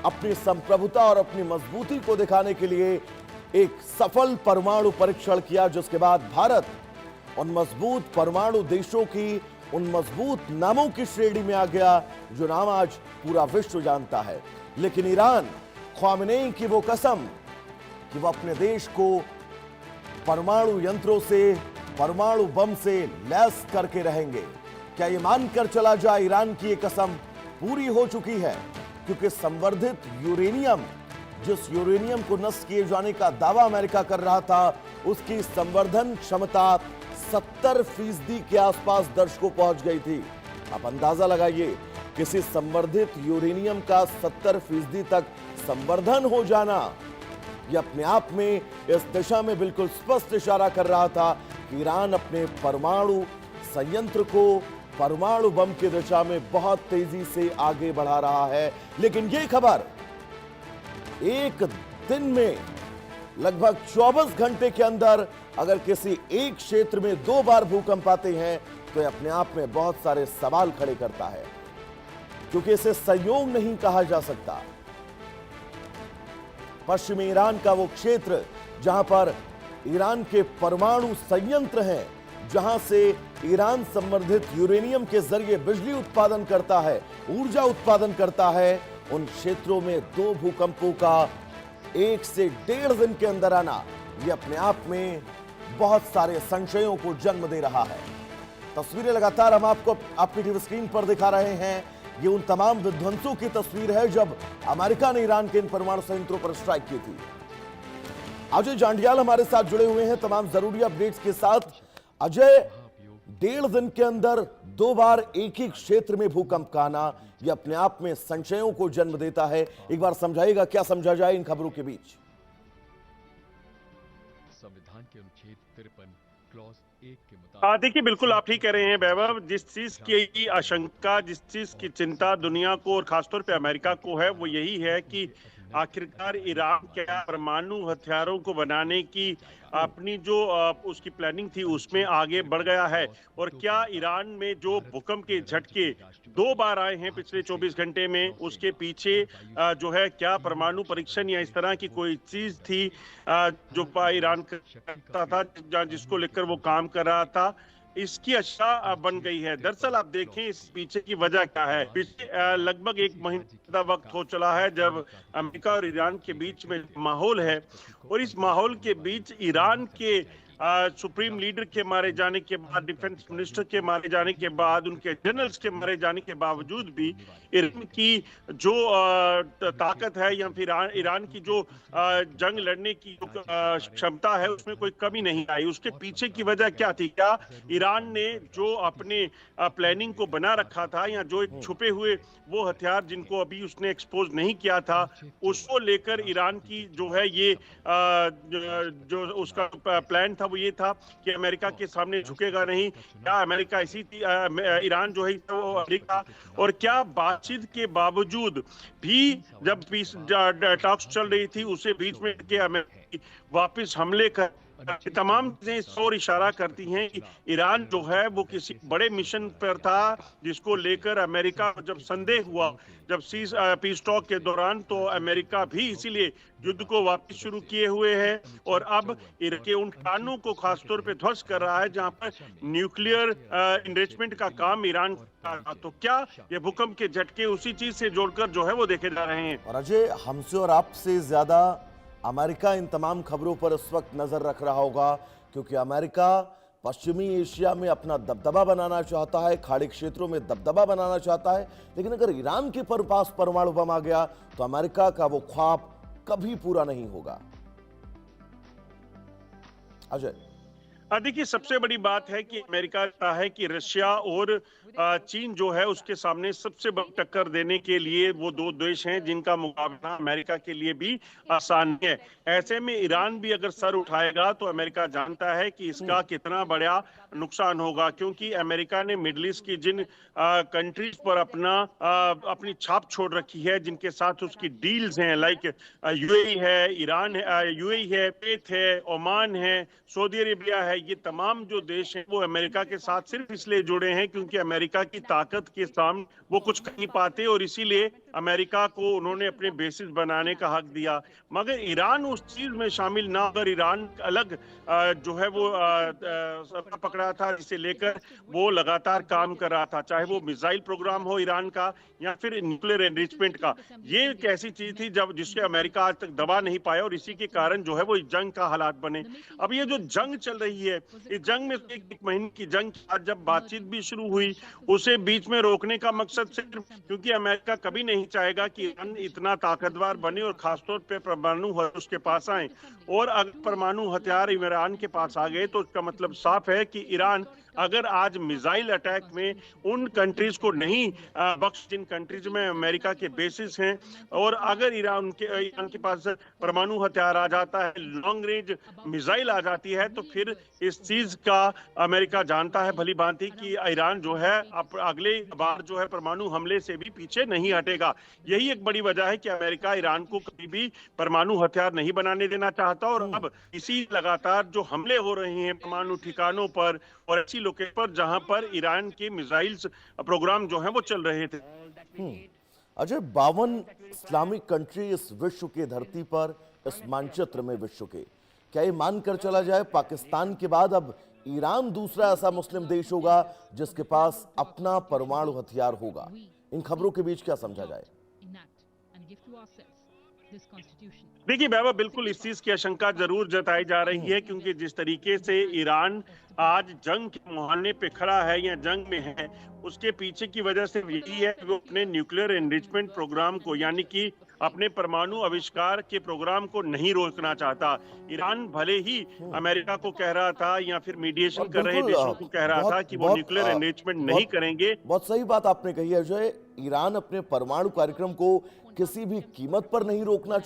अपनी संप्रभुता और अपनी मजबूती को दिखाने के लिए एक सफल परमाणु परीक्षण किया, जिसके बाद भारत उन मजबूत परमाणु देशों की, उन मजबूत नामों की श्रेणी में आ गया जो नाम आज पूरा विश्व जानता है। लेकिन ईरान, ख़ामेनेई की वो कसम कि वो अपने देश को परमाणु यंत्रों से, परमाणु बम से लैस करके रहेंगे, क्या ये मानकर चला जाए ईरान की ये कसम पूरी हो चुकी है? क्योंकि संवर्धित यूरेनियम, जिस यूरेनियम को नष्ट किए जाने का दावा अमेरिका कर रहा था, उसकी संवर्धन क्षमता 70% के आसपास दर्ज को पहुंच गई थी। आप अंदाजा लगाइए, किसी संवर्धित यूरेनियम का 70% तक संवर्धन हो जाना, यह अपने आप में इस दिशा में बिल्कुल स्पष्ट इशारा कर रहा था कि ईरान अपने परमाणु संयंत्र को परमाणु बम की दिशा में बहुत तेजी से आगे बढ़ा रहा है। लेकिन यह खबर एक दिन में लगभग 24 घंटे के अंदर अगर किसी एक क्षेत्र में 2 बार भूकंप आते हैं तो यह अपने आप में बहुत सारे सवाल खड़े करता है, क्योंकि इसे संयोग नहीं कहा जा सकता। पश्चिमी ईरान का वो क्षेत्र जहां पर ईरान के परमाणु संयंत्र हैं, जहां से ईरान संवर्धित यूरेनियम के जरिए बिजली उत्पादन करता है, ऊर्जा उत्पादन करता है, उन क्षेत्रों में 2 भूकंपों का 1 से 1.5 दिन के अंदर आना, यह अपने आप में बहुत सारे संशयों को जन्म दे रहा है। तस्वीरें लगातार हम आपको आपकी टीवी स्क्रीन पर दिखा रहे हैं। ये उन तमाम विध्वंसों की तस्वीर है जब अमेरिका ने ईरान के इन परमाणु संयंत्रों पर स्ट्राइक की थी। अजय जांडियाल हमारे साथ जुड़े हुए हैं तमाम जरूरी अपडेट्स के साथ। अजय, 1.5 दिन के अंदर 2 बार एक ही क्षेत्र में भूकंप का आना, यह अपने आप में संशयों को जन्म देता है। एक बार समझाइएगा, क्या समझा जाए इन खबरों के बीच? संविधान के अनुच्छेद 53 क्लॉज 1 के मुताबिक देखिए, बिल्कुल आप ठीक कह रहे हैं वैभव। जिस चीज की आशंका, जिस चीज की चिंता दुनिया को और खासतौर पे अमेरिका को है, वो यही है कि आखिरकार ईरान क्या परमाणु हथियारों को बनाने की अपनी जो उसकी प्लानिंग थी उसमें आगे बढ़ गया है, और क्या ईरान में जो भूकंप के झटके 2 बार आए हैं पिछले 24 घंटे में, उसके पीछे जो है क्या परमाणु परीक्षण या इस तरह की कोई चीज थी जो ईरान करता था, जिसको लेकर वो काम कर रहा था, इसकी आशा बन गई है। दरअसल आप देखें इस पीछे की वजह क्या है। पीछे लगभग 1 महीना वक्त हो चला है जब अमेरिका और ईरान के बीच में माहौल है, और इस माहौल के बीच ईरान के सुप्रीम लीडर के मारे जाने के बाद, डिफेंस मिनिस्टर के मारे जाने के बाद, उनके जनरल्स के मारे जाने के बावजूद भी ईरान की जो ताकत है या फिर ईरान की जो जंग लड़ने की क्षमता है, उसमें कोई कमी नहीं आई। उसके पीछे की वजह क्या थी? क्या ईरान ने जो अपने प्लानिंग को बना रखा था, या जो एक छुपे हुए वो हथियार जिनको अभी उसने एक्सपोज नहीं किया था, उसको लेकर ईरान की जो है ये जो उसका प्लान था वो ये था कि अमेरिका के सामने झुकेगा नहीं। क्या अमेरिका ईरान जो है वो अमेरिका, और क्या बातचीत के बावजूद भी जब पीस टॉक्स चल रही थी उसे बीच में के अमेरिका वापस हमले कर, तमाम चीजें इस ओर इशारा करती हैं कि ईरान जो है वो किसी बड़े मिशन पर था, जिसको लेकर अमेरिका जब संदेह हुआ जब पीस टॉक के दौरान, तो अमेरिका भी इसीलिए युद्ध को वापस शुरू किए हुए है, और अब के उन कानूनों को खासतौर पे ध्वस्त कर रहा है जहां पर न्यूक्लियर इनरिचमेंट का काम ईरान का। तो क्या ये भूकंप के झटके उसी चीज से जोड़कर जो है वो देखे जा रहे हैं? और अजय, हमसे और आपसे ज्यादा अमेरिका इन तमाम खबरों पर इस वक्त नजर रख रहा होगा, क्योंकि अमेरिका पश्चिमी एशिया में अपना दबदबा बनाना चाहता है, खाड़ी क्षेत्रों में दबदबा बनाना चाहता है। लेकिन अगर ईरान के पास परमाणु बम आ गया तो अमेरिका का वो ख्वाब कभी पूरा नहीं होगा। अजय, देखिए, सबसे बड़ी बात है कि अमेरिका चाहता है कि रशिया और चीन जो है उसके सामने सबसे बड़ी टक्कर देने के लिए वो 2 देश हैं जिनका मुकाबला अमेरिका के लिए भी आसान है। ऐसे में ईरान भी अगर सर उठाएगा तो अमेरिका जानता है कि इसका कितना बड़ा नुकसान होगा, क्योंकि अमेरिका ने मिडिल ईस्ट की जिन कंट्रीज पर अपनी छाप छोड़ रखी है, जिनके साथ उसकी डील्स हैं, लाइक यूएई है, ईरान है, यूएई है, कुवैत है, ओमान है, सऊदी अरेबिया है, ये तमाम जो देश हैं वो अमेरिका के साथ सिर्फ इसलिए जुड़े हैं क्योंकि अमेरिका की ताकत के सामने वो कुछ कर नहीं पाते और इसीलिए अमेरिका को उन्होंने अपने बेसिस बनाने का हक दिया। मगर ईरान उस चीज में शामिल ना, अगर ईरान अलग जो है वो पकड़ा था जिसे लेकर वो लगातार काम कर रहा था, चाहे वो मिसाइल प्रोग्राम हो ईरान का या फिर न्यूक्लियर एनरिचमेंट का। ये एक ऐसी चीज थी जब जिसके अमेरिका आज तक दबा नहीं पाया और इसी के कारण जो है वो जंग का हालात बने। अब ये जो जंग चल रही है, इस जंग में एक महीने की जंग के बाद जब बातचीत भी शुरू हुई, उसे बीच में रोकने का मकसद सिर्फ क्योंकि अमेरिका कभी नहीं चाहेगा कि ईरान इतना ताकतवर बने और खासतौर पे परमाणु उसके पास आए। और अगर परमाणु हथियार ईरान के पास आ गए तो इसका मतलब साफ है कि ईरान अगर आज मिसाइल अटैक में उन कंट्रीज को नहीं बख्श जिन कंट्रीज में अमेरिका के बेसिस हैं, और अगर ईरान के पास परमाणु हथियार आ जाता है, लॉन्ग रेंज मिसाइल आ जाती है, तो फिर इस चीज का अमेरिका जानता है भली भांति कि ईरान जो है अगले बार जो है परमाणु हमले से भी पीछे नहीं हटेगा। यही एक बड़ी वजह है कि अमेरिका ईरान को कभी भी परमाणु हथियार नहीं बनाने देना चाहता। और अब इसी लगातार जो हमले हो रहे हैं परमाणु ठिकानों पर और ऐसी लोकेशन पर जहां पर ईरान के मिसाइल्स प्रोग्राम जो हैं वो चल रहे थे। अजय, 52 इस्लामिक कंट्री इस विश्व की धरती पर, इस मानचित्र में विश्व के, क्या ये मानकर चला जाए पाकिस्तान के बाद अब ईरान दूसरा ऐसा मुस्लिम देश होगा जिसके पास अपना परमाणु हथियार होगा? इन खबरों के बीच क्या समझा जाए? देखिए वैभव, बिल्कुल इस चीज की आशंका जरूर जताई जा रही है क्योंकि जिस तरीके से ईरान आज जंग के मुहाने पे खड़ा है या जंग में है, उसके पीछे की वजह से यही है कि वो अपने न्यूक्लियर एनरिचमेंट प्रोग्राम को यानी कि अपने परमाणु आविष्कार के प्रोग्राम को नहीं रोकना चाहता। ईरान भले ही अमेरिका को कह रहा था या फिर मीडिएशन कर रहे देशों को कह रहा था कि वो न्यूक्लियर एनरिचमेंट नहीं करेंगे। बहुत सही बात आपने कही है अजय। ईरान अपने परमाणु कार्यक्रम को किसी भी कीमत पर नहीं रोकना